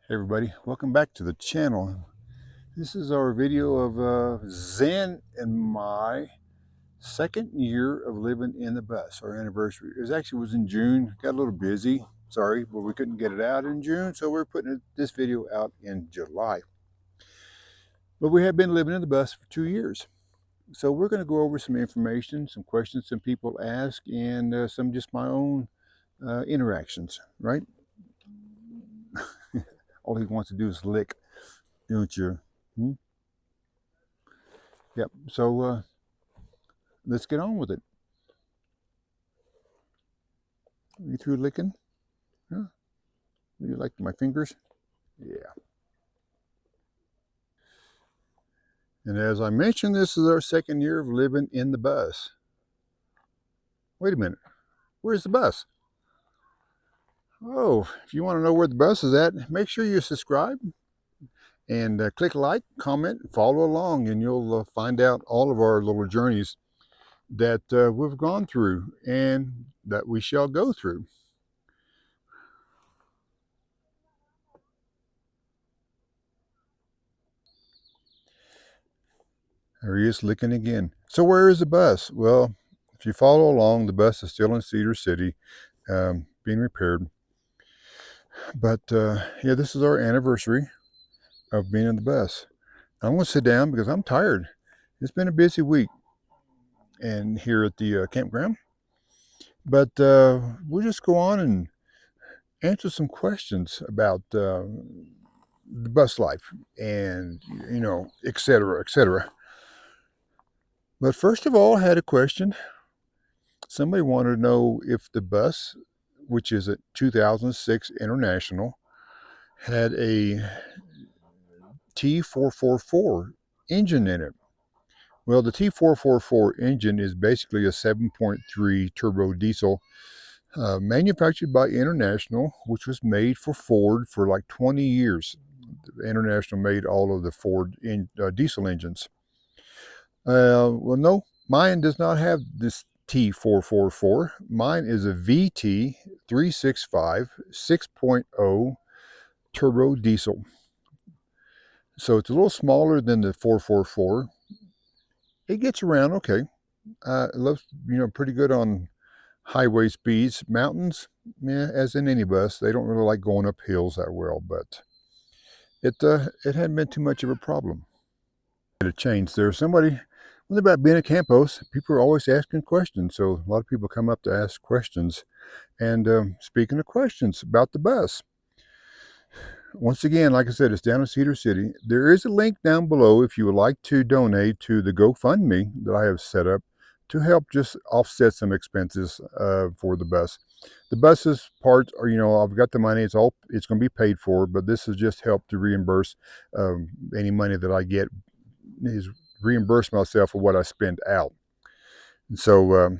Hey everybody, welcome back to the channel. This is our video of Zen and my second year of living in the bus, our anniversary. It was in June, got a little busy, sorry, but we couldn't get it out in June, so we're putting this video out in July. But we have been living in the bus for 2 years. So we're going to go over some information, some questions some people ask, and some just my own interactions, right? All he wants to do is lick, don't you? Hmm? Yep. So let's get on with it. You through licking? Huh? You like my fingers? Yeah. And as I mentioned, this is our second year of living in the bus. Wait a minute. Where's the bus? Oh, if you want to know where the bus is at, make sure you subscribe and click like, comment, follow along, and you'll find out all of our little journeys that we've gone through and that we shall go through. There he is licking again. So where is the bus? Well, if you follow along, the bus is still in Cedar City, being repaired. But yeah, this is our anniversary of being in the bus. I'm going to sit down because I'm tired. It's been a busy week and here at the campground. But we'll just go on and answer some questions about the bus life and, et cetera, et cetera. But first of all, I had a question. Somebody wanted to know if the bus, which is a 2006 International, had a T444 engine in it. Well, the T444 engine is basically a 7.3 turbo diesel manufactured by International, which was made for Ford for like 20 years. International made all of the Ford diesel engines. Well, no, mine does not have this T444. Mine is a VT365 6.0 turbo diesel. So it's a little smaller than the 444. It gets around okay. It looks, pretty good on highway speeds. Mountains, yeah, as in any bus, they don't really like going up hills that well, but it hadn't been too much of a problem. A change there. Somebody, when about being a campos, people are always asking questions. So a lot of people come up to ask questions. And speaking of questions about the bus, once again, like I said, it's down in Cedar City. There is a link down below if you would like to donate to the GoFundMe that I have set up to help just offset some expenses for the bus. The bus's parts are, I've got the money. It's going to be paid for, but this is just help to reimburse any money that I get. Is reimburse myself for what I spend out. And so,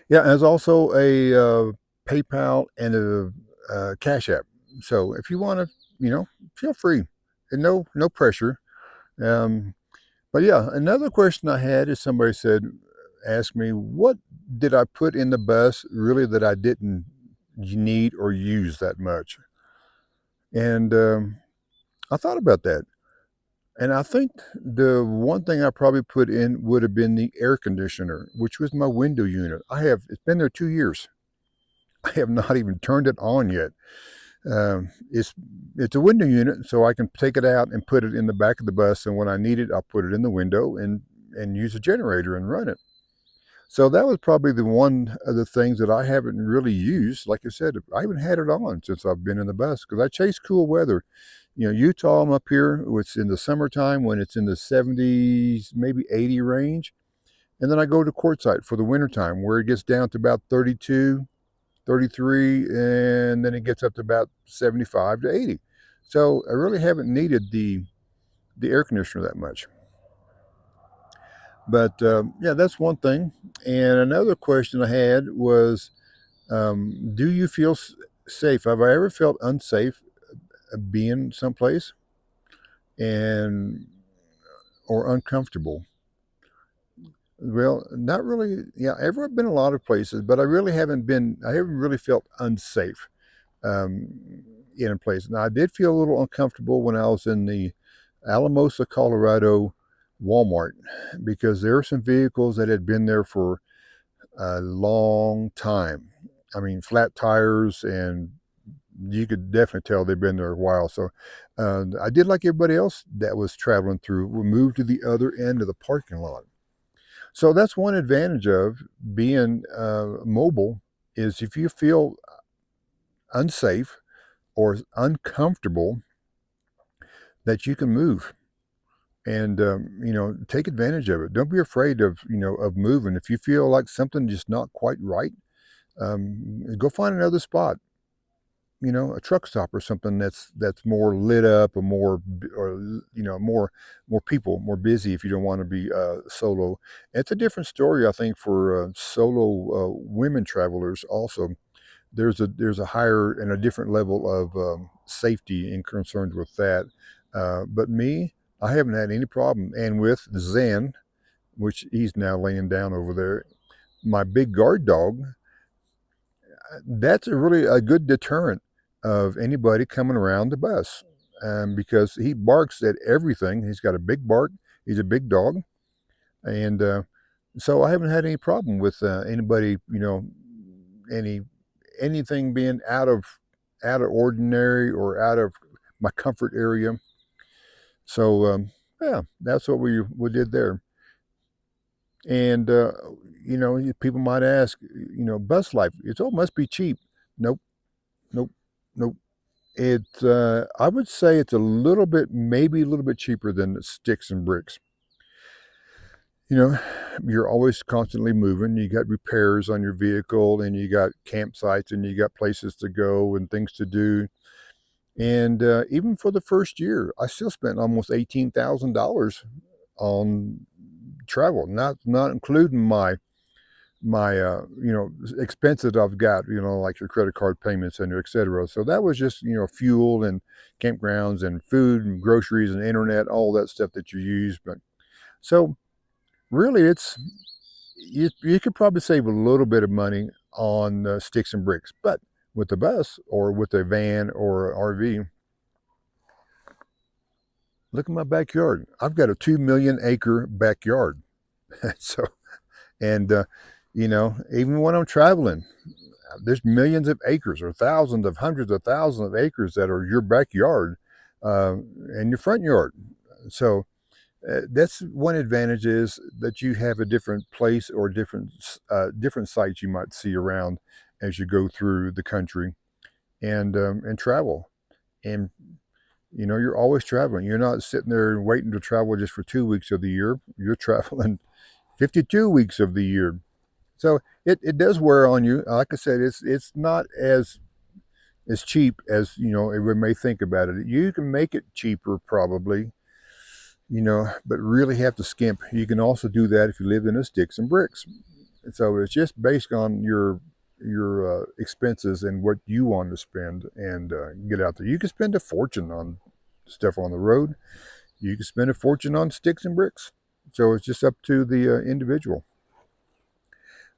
yeah, there's also a PayPal and a Cash App. So if you want to, feel free, and no pressure. Um, but yeah, another question I had is somebody asked me, what did I put in the bus really that I didn't need or use that much? And I thought about that. And I think the one thing I probably put in would have been the air conditioner, which was my window unit. It's been there 2 years. I have not even turned it on yet. It's a window unit, so I can take it out and put it in the back of the bus. And when I need it, I'll put it in the window and use a generator and run it. So that was probably the one of the things that I haven't really used. Like I said, I haven't had it on since I've been in the bus because I chase cool weather. Utah, I'm up here. It's in the summertime when it's in the 70s, maybe 80 range. And then I go to Quartzsite for the wintertime where it gets down to about 32, 33, and then it gets up to about 75 to 80. So I really haven't needed the air conditioner that much. But yeah, that's one thing. And another question I had was, do you feel safe? Have I ever felt unsafe being someplace and or uncomfortable? Well, not really. Yeah, I've been a lot of places, but I haven't really felt unsafe. Um, in a place. Now, I did feel a little uncomfortable when I was in the Alamosa, Colorado Walmart because there were some vehicles that had been there for a long time. I mean, flat tires, and you could definitely tell they've been there a while. So I did like everybody else that was traveling through. We moved to the other end of the parking lot. So that's one advantage of being mobile is if you feel unsafe or uncomfortable, that you can move and take advantage of it. Don't be afraid of of moving. If you feel like something just not quite right, go find another spot. A truck stop or something that's more lit up or more people, more busy. If you don't want to be solo, it's a different story, I think, for solo women travelers. Also, there's a higher and a different level of safety and concerns with that. But me, I haven't had any problem. And with Zen, which he's now laying down over there, my big guard dog, that's a good deterrent of anybody coming around the bus, because he barks at everything. He's got a big bark. He's a big dog, and so I haven't had any problem with anybody, any anything being out of ordinary or out of my comfort area. So yeah, that's what we did there. And people might ask, Buslife, must be cheap. Nope, nope, nope. I would say it's a little bit, maybe a little bit cheaper than the sticks and bricks. You know, you're always constantly moving. You got repairs on your vehicle, and you got campsites, and you got places to go and things to do. And even for the first year, I still spent almost $18,000 on travel, not including my expenses I've got, like your credit card payments and et cetera. So that was just fuel and campgrounds and food and groceries and internet, all that stuff that you use. But so really, you could probably save a little bit of money on sticks and bricks, but with the bus or with a van or RV. Look at my backyard. I've got a 2 million acre backyard. So, and even when I'm traveling, there's millions of acres or thousands of hundreds of thousands of acres that are your backyard and your front yard. So that's one advantage, is that you have a different place or different sites you might see around as you go through the country and travel. And you're always traveling. You're not sitting there waiting to travel just for 2 weeks of the year. You're traveling 52 weeks of the year. So it does wear on you. Like I said, it's not as cheap as everyone may think about it. You can make it cheaper probably, but really have to skimp. You can also do that if you live in a sticks and bricks. So it's just based on your expenses and what you want to spend and get out there. You can spend a fortune on stuff on the road. You can spend a fortune on sticks and bricks. So it's just up to the individual.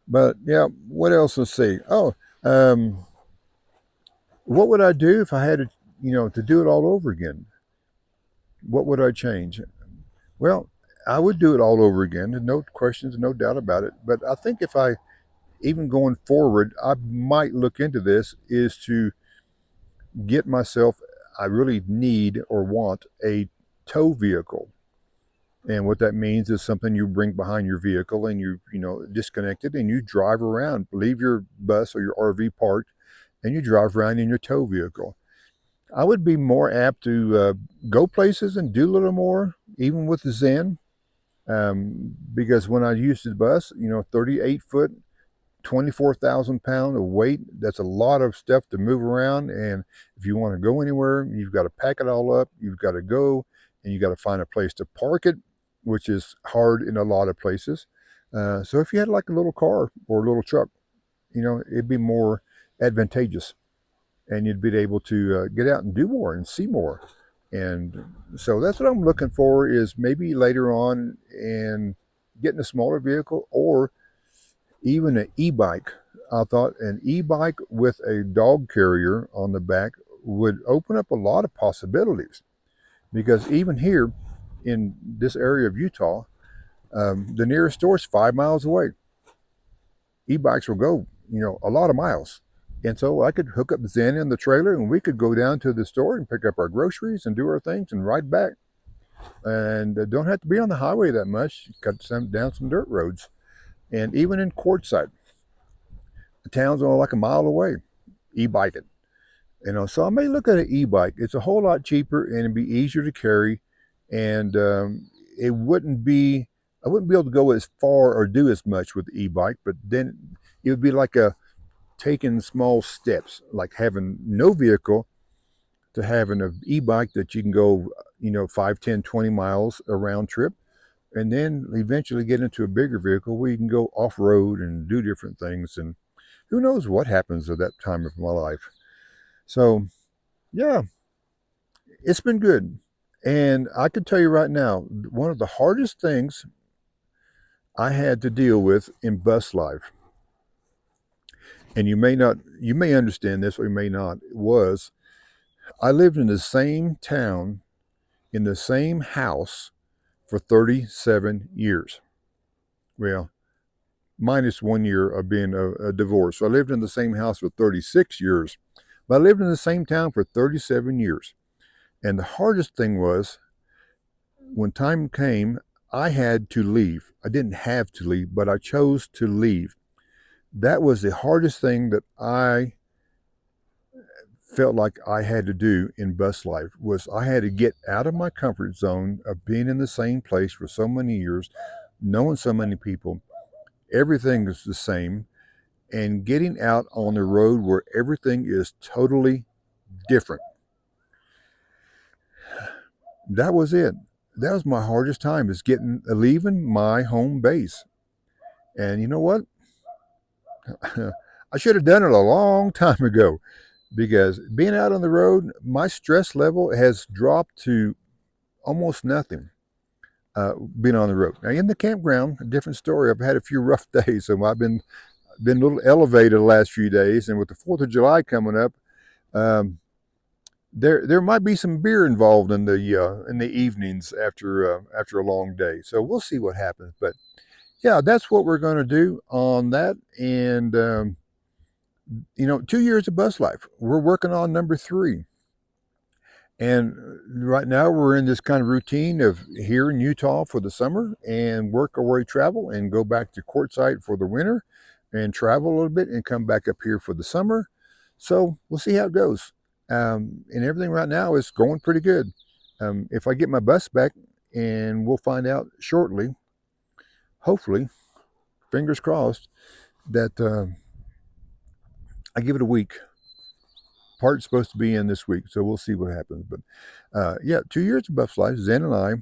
But yeah, what else? Let's see. Oh, um, what would I do if I had to do it all over again? What would I change? Well, I would do it all over again. No questions, no doubt about it. But I think if I even going forward, I might look into this is to get myself. I really need or want a tow vehicle. And what that means is something you bring behind your vehicle and you disconnect it and you drive around, leave your bus or your RV parked, and you drive around in your tow vehicle. I would be more apt to go places and do a little more, even with the Zen, because when I used the bus, 38 foot, 24,000 pound of weight, that's a lot of stuff to move around. And if you want to go anywhere, you've got to pack it all up, you've got to go, and you got to find a place to park it, which is hard in a lot of places. So if you had like a little car or a little truck, it'd be more advantageous, and you'd be able to get out and do more and see more. And so that's what I'm looking for, is maybe later on and getting a smaller vehicle or even an e-bike. I thought an e-bike with a dog carrier on the back would open up a lot of possibilities, because even here in this area of Utah, the nearest store is 5 miles away. E-bikes will go, a lot of miles. And so I could hook up Zen in the trailer and we could go down to the store and pick up our groceries and do our things and ride back. And don't have to be on the highway that much. Cut down some dirt roads. And even in Quartzsite, the town's only like a mile away. E-biking. So I may look at an e-bike. It's a whole lot cheaper and it'd be easier to carry, and it wouldn't be. I wouldn't be able to go as far or do as much with the e-bike, but then it would be like a taking small steps, like having no vehicle to having an e-bike that you can go, 5, 10, 20 miles a round trip, and then eventually get into a bigger vehicle where you can go off road and do different things. And who knows what happens at that time of my life. So yeah, it's been good. And I can tell you right now, one of the hardest things I had to deal with in bus life, and you may understand this or you may not, was I lived in the same town, in the same house for 37 years. Well, minus 1 year of being a divorce. So I lived in the same house for 36 years, but I lived in the same town for 37 years. And the hardest thing was when time came, I had to leave. I didn't have to leave, but I chose to leave. That was the hardest thing that I felt like I had to do in bus life, was I had to get out of my comfort zone of being in the same place for so many years, knowing so many people. Everything is the same, and getting out on the road where everything is totally different. That was it. That was my hardest time, is getting leaving my home base. And you know what? I should have done it a long time ago, because being out on the road, my stress level has dropped to almost nothing. Being on the road. Now in the campground, a different story. I've had a few rough days, so I've been a little elevated the last few days, and with the 4th of July coming up, um, there might be some beer involved in the evenings after a long day. So we'll see what happens. But yeah, that's what we're going to do on that. And 2 years of bus life. We're working on number 3. And right now we're in this kind of routine of here in Utah for the summer and work our way travel and go back to Quartzsite for the winter and travel a little bit and come back up here for the summer. So we'll see how it goes. And everything right now is going pretty good. If I get my bus back, and we'll find out shortly, hopefully, fingers crossed, that I give it a week. Part's supposed to be in this week, so we'll see what happens. But yeah, 2 years of Buslife, Zen and I,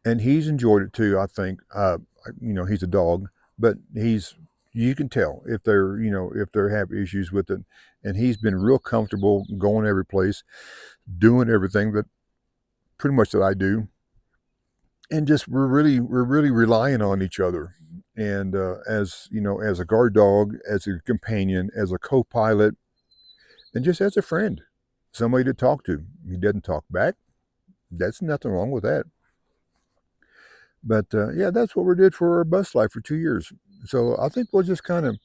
and he's enjoyed it too. I think he's a dog, but you can tell if they have issues with it, and he's been real comfortable going every place, doing everything that pretty much that I do, and just we're really relying on each other, and as a guard dog, as a companion, as a co-pilot, and just as a friend, somebody to talk to. He doesn't talk back. That's nothing wrong with that. But yeah, that's what we did for our bus life for 2 years. So I think we'll just kind of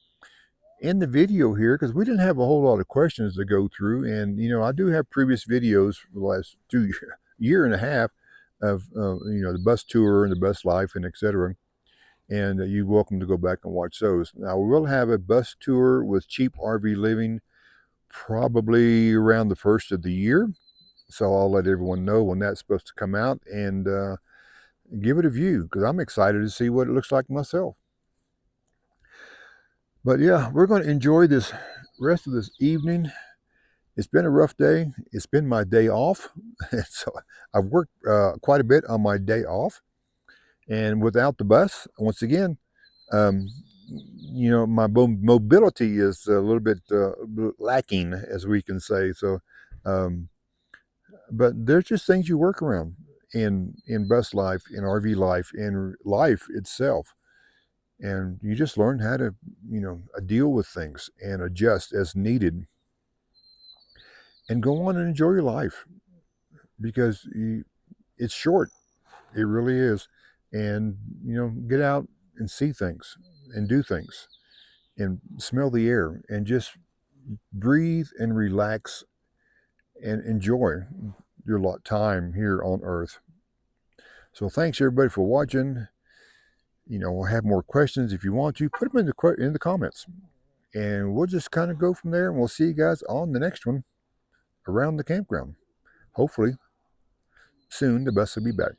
end the video here, because we didn't have a whole lot of questions to go through. And, I do have previous videos for the last year and a half of, the bus tour and the bus life and etc. And you're welcome to go back and watch those. Now, we will have a bus tour with cheap RV living probably around the first of the year. So I'll let everyone know when that's supposed to come out, and give it a view, because I'm excited to see what it looks like myself. But yeah, we're going to enjoy this rest of this evening. It's been a rough day. It's been my day off. So I've worked quite a bit on my day off. And without the bus, once again, um, my mobility is a little bit lacking, as we can say. So, um, but there's just things you work around in bus life, in RV life, in life itself, and you just learn how to deal with things and adjust as needed. and go on and enjoy your life, because it's short. It really is. And, get out and see things and do things and smell the air and just breathe and relax and enjoy your time here on Earth. So thanks everybody for watching. We'll have more questions if you want to. Put them in the comments. And we'll just kind of go from there. And we'll see you guys on the next one around the campground. Hopefully, soon the bus will be back.